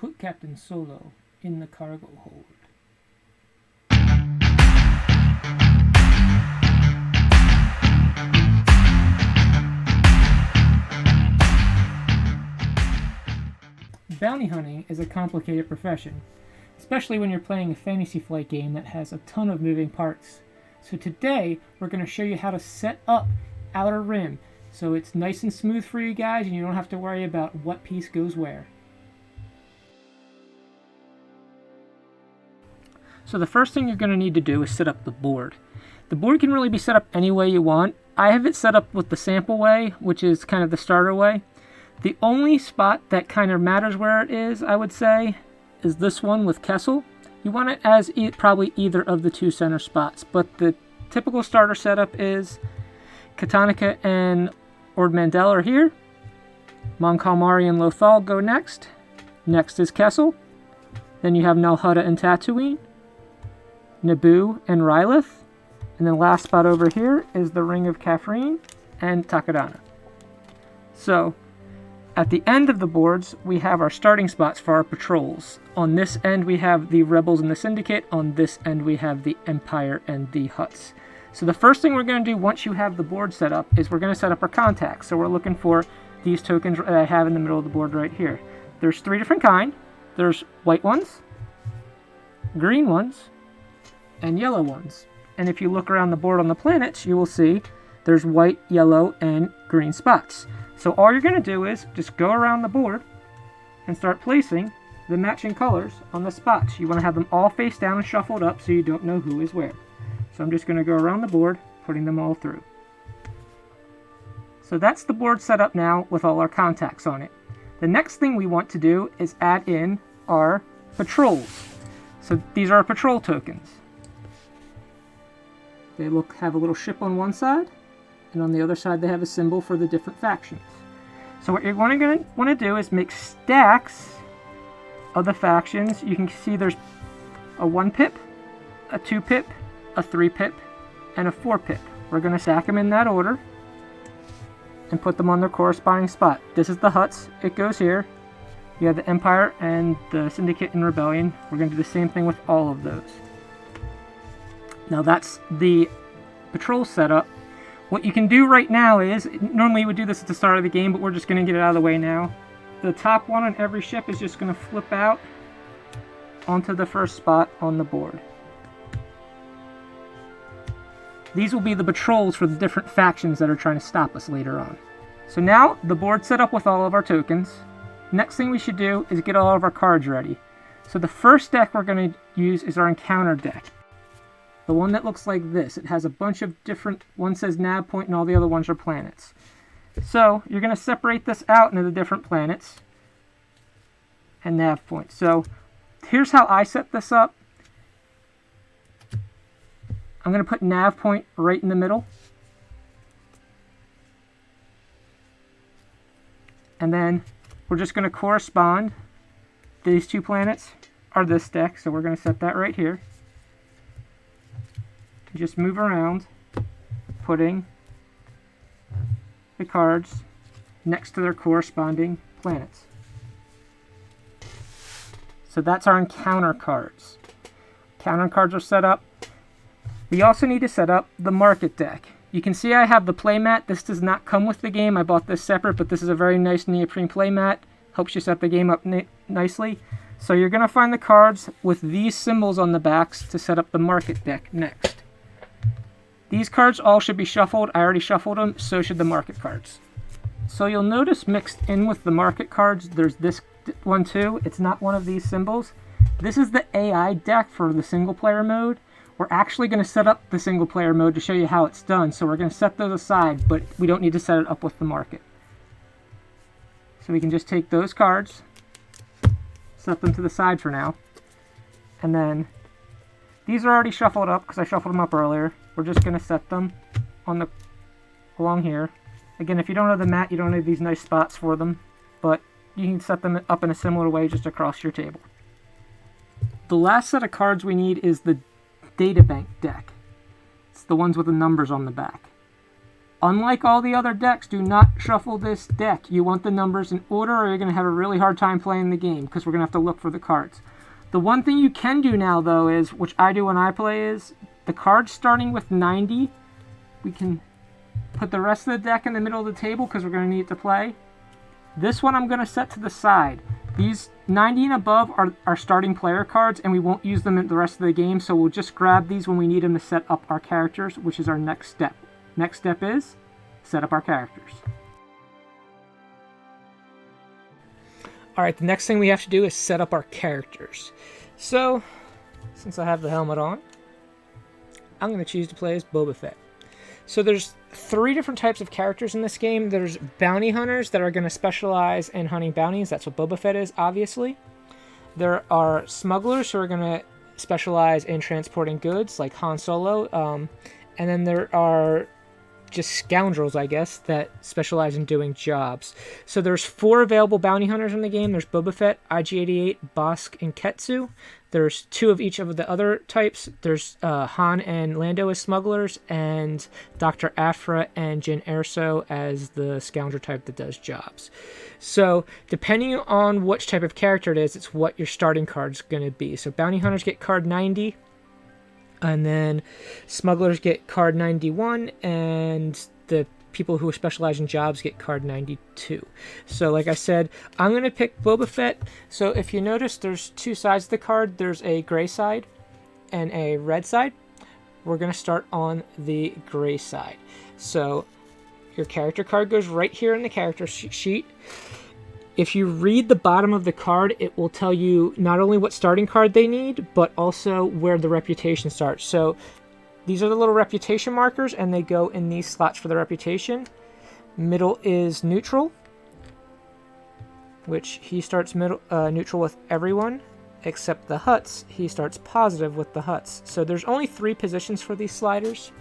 Put Captain Solo in the cargo hold. Bounty hunting is a complicated profession, especially when you're playing a Fantasy Flight game that has a ton of moving parts. So today, we're going to show you how to set up Outer Rim so it's nice and smooth for you guys and you don't have to worry about what piece goes where. So the first thing you're going to need to do is set up the board. The board can really be set up any way you want. I have it set up with the sample way, which is kind of the starter way. The only spot that kind of matters where it is, I would say, is this one with Kessel. You want it as probably either of the two center spots, but the typical starter setup is Katonika and Ord Mantell are here. Mon Calamari and Lothal go next. Next is Kessel. Then you have Nal Hutta and Tatooine, Naboo and Rylith. And then last spot over here is the Ring of Kafrene and Takodana. So, at the end of the boards, we have our starting spots for our patrols. On this end, we have the Rebels and the Syndicate. On this end, we have the Empire and the Hutts. So the first thing we're going to do once you have the board set up is we're going to set up our contacts. So we're looking for these tokens that I have in the middle of the board right here. There's 3 different kinds. There's white ones, green ones, and yellow ones. And if you look around the board on the planets, you will see there's white, yellow, and green spots. So all you're going to do is just go around the board and start placing the matching colors on the spots. You want to have them all face down and shuffled up so you don't know who is where. So I'm just going to go around the board, putting them all through. So that's the board set up now with all our contacts on it. The next thing we want to do is add in our patrols. So these are our patrol tokens. They have a little ship on one side, and on the other side they have a symbol for the different factions. So what you're going to want to do is make stacks of the factions. You can see there's a 1 pip, a 2 pip, a 3 pip, and a 4 pip. We're going to stack them in that order and put them on their corresponding spot. This is the Hutts. It goes here. You have the Empire and the Syndicate and Rebellion. We're going to do the same thing with all of those. Now that's the patrol setup. What you can do right now is, normally you would do this at the start of the game, but we're just going to get it out of the way now. The top one on every ship is just going to flip out onto the first spot on the board. These will be the patrols for the different factions that are trying to stop us later on. So now the board's set up with all of our tokens. Next thing we should do is get all of our cards ready. So the first deck we're going to use is our encounter deck. The one that looks like this. It has a bunch of different, one says nav point and all the other ones are planets. So you're going to separate this out into the different planets and nav points. So here's how I set this up. I'm going to put nav point right in the middle. And then we're just going to correspond. These 2 planets are this deck, so we're going to set that right here. Just move around, putting the cards next to their corresponding planets. So that's our encounter cards. Counter cards are set up. We also need to set up the market deck. You can see I have the playmat. This does not come with the game. I bought this separate, but this is a very nice neoprene playmat. Helps you set the game up nicely. So you're going to find the cards with these symbols on the backs to set up the market deck next. These cards all should be shuffled. I already shuffled them, so should the market cards. So you'll notice mixed in with the market cards, there's this one too. It's not one of these symbols. This is the AI deck for the single player mode. We're actually going to set up the single player mode to show you how it's done. So we're going to set those aside, but we don't need to set it up with the market. So we can just take those cards, set them to the side for now. And then these are already shuffled up because I shuffled them up earlier. We're just going to set them on along here. Again, if you don't have the mat, you don't have these nice spots for them, but you can set them up in a similar way just across your table. The last set of cards we need is the Databank deck. It's the ones with the numbers on the back. Unlike all the other decks, do not shuffle this deck. You want the numbers in order or you're going to have a really hard time playing the game because we're going to have to look for the cards. The one thing you can do now, though, is, which I do when I play, is the cards starting with 90. We can put the rest of the deck in the middle of the table because we're going to need it to play. This one I'm going to set to the side. These 90 and above are starting player cards, and we won't use them in the rest of the game, so we'll just grab these when we need them to set up our characters, which is our next step. Next step is set up our characters. Alright, the next thing we have to do is set up our characters. So, since I have the helmet on, I'm going to choose to play as Boba Fett. So there's 3 different types of characters in this game. There's bounty hunters that are going to specialize in hunting bounties. That's what Boba Fett is, obviously. There are smugglers who are going to specialize in transporting goods, like Han Solo. And then there are just scoundrels, I guess, that specialize in doing jobs. So there's 4 available bounty hunters in the game. There's Boba Fett, IG-88, Bossk, and Ketsu. There's 2 of each of the other types. There's Han and Lando as smugglers, and Dr. Aphra and Jyn Erso as the scoundrel type that does jobs. So depending on which type of character it is, it's what your starting card's going to be. So bounty hunters get card 90. And then smugglers get card 91, and the people who specialize in jobs get card 92. So like I said, I'm going to pick Boba Fett. So if you notice, there's 2 sides of the card. There's a gray side and a red side. We're going to start on the gray side. So your character card goes right here in the character sheet. If you read the bottom of the card, it will tell you not only what starting card they need, but also where the reputation starts. So these are the little reputation markers, and they go in these slots for the reputation. Middle is neutral, which he starts neutral with everyone, except the Hutts. He starts positive with the Hutts. So there's only 3 positions for these sliders.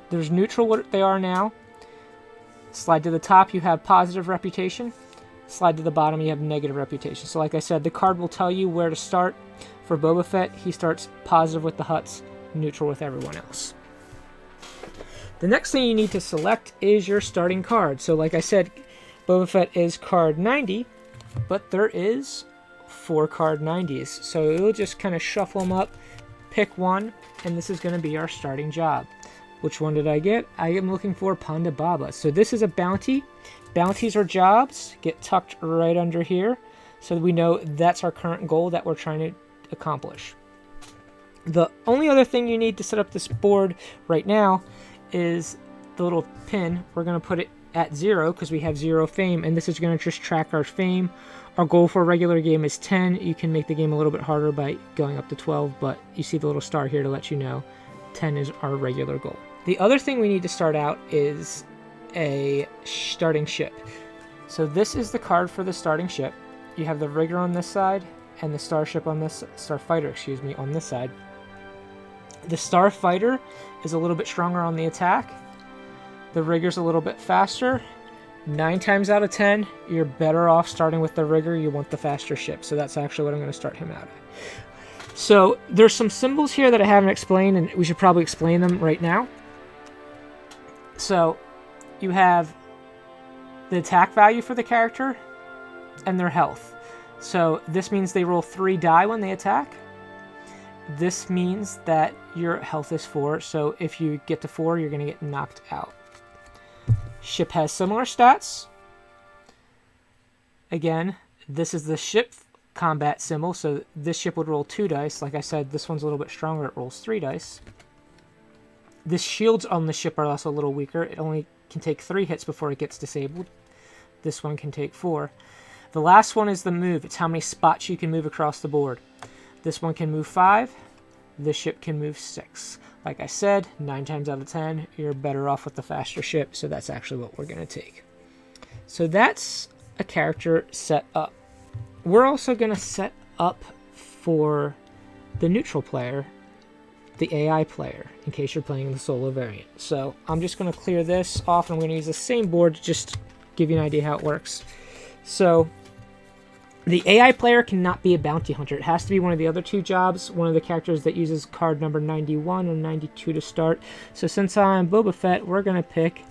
There's neutral, what they are now. Slide to the top, you have positive reputation. Slide to the bottom, you have negative reputation. So like I said, the card will tell you where to start. For Boba Fett, he starts positive with the Hutts, neutral with everyone else. The next thing you need to select is your starting card. So like I said, Boba Fett is card 90, but there is 4 card 90s. So you'll just kind of shuffle them up, pick one, and this is going to be our starting job. Which one did I get? I am looking for Ponda Baba. So this is a bounty. Bounties or jobs get tucked right under here, so we know that's our current goal that we're trying to accomplish. The only other thing you need to set up this board right now is the little pin. We're going to put it at 0 because we have 0 fame, and this is going to just track our fame. Our goal for a regular game is 10. You can make the game a little bit harder by going up to 12, but you see the little star here to let you know 10 is our regular goal. The other thing we need to start out is a starting ship. So this is the card for the starting ship. You have the rigger on this side and the starship on this, starfighter, excuse me, on this side. The starfighter is a little bit stronger on the attack. The rigger's a little bit faster. 9 times out of 10, you're better off starting with the rigger. You want the faster ship. So that's actually what I'm going to start him out at. So there's some symbols here that I haven't explained, and we should probably explain them right now. So you have the attack value for the character and their health. So this means they roll 3 die when they attack. This means that your health is 4, so if you get to 4, you're going to get knocked out. Ship has similar stats. Again, this is the ship combat symbol, so this ship would roll 2 dice. Like I said, this one's a little bit stronger, it rolls 3 dice. The shields on the ship are also a little weaker. It only can take 3 hits before it gets disabled. This one can take 4. The last one is the move. It's how many spots you can move across the board. This one can move 5. This ship can move 6. Like I said, 9 times out of 10, you're better off with the faster ship, so that's actually what we're going to take. So that's a character set up. We're also going to set up for the neutral player, the AI player, in case you're playing the solo variant. So I'm just going to clear this off, and I'm going to use the same board to just give you an idea how it works. So the AI player cannot be a bounty hunter. It has to be one of the other 2 jobs, one of the characters that uses card number 91 or 92 to start. So since I'm Boba Fett, we're going to pick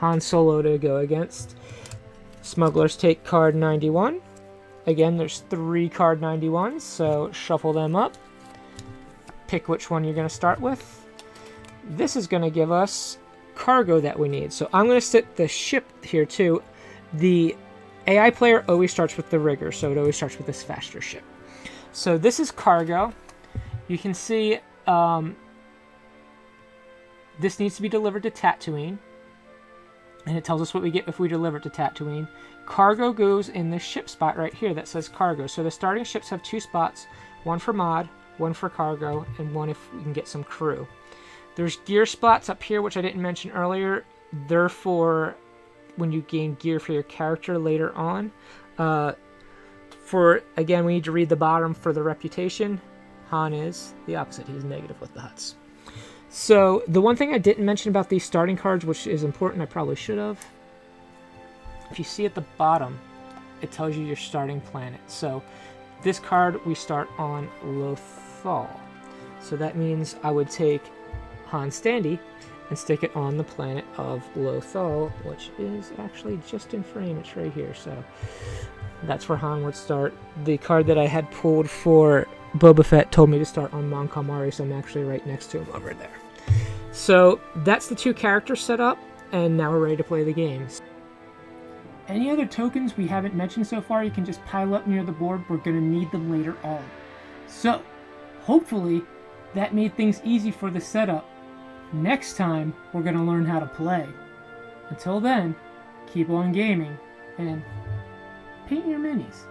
Han Solo to go against. Smugglers take card 91. Again, there's 3 card 91s, so shuffle them up. Pick which one you're going to start with. This is going to give us cargo that we need. So I'm going to set the ship here too. The AI player always starts with the rigger, so it always starts with this faster ship. So this is cargo. You can see this needs to be delivered to Tatooine. And it tells us what we get if we deliver it to Tatooine. Cargo goes in this ship spot right here that says cargo. So the starting ships have 2 spots, one for mod, one for cargo, and one if we can get some crew. There's gear spots up here, which I didn't mention earlier. They're for when you gain gear for your character later on. Again, we need to read the bottom for the reputation. Han is the opposite. He's negative with the Hutts. So the one thing I didn't mention about these starting cards, which is important, I probably should have. If you see at the bottom, it tells you your starting planet. So this card, we start on Lothal. So that means I would take Han Standy and stick it on the planet of Lothal, which is actually just in frame. It's right here. So that's where Han would start. The card that I had pulled for Boba Fett told me to start on Mon Calamari, so I'm actually right next to him over there. So that's the 2 characters set up, and now we're ready to play the games. Any other tokens we haven't mentioned so far, you can just pile up near the board. We're going to need them later on. So, hopefully, that made things easy for the setup. Next time, we're going to learn how to play. Until then, keep on gaming, and paint your minis.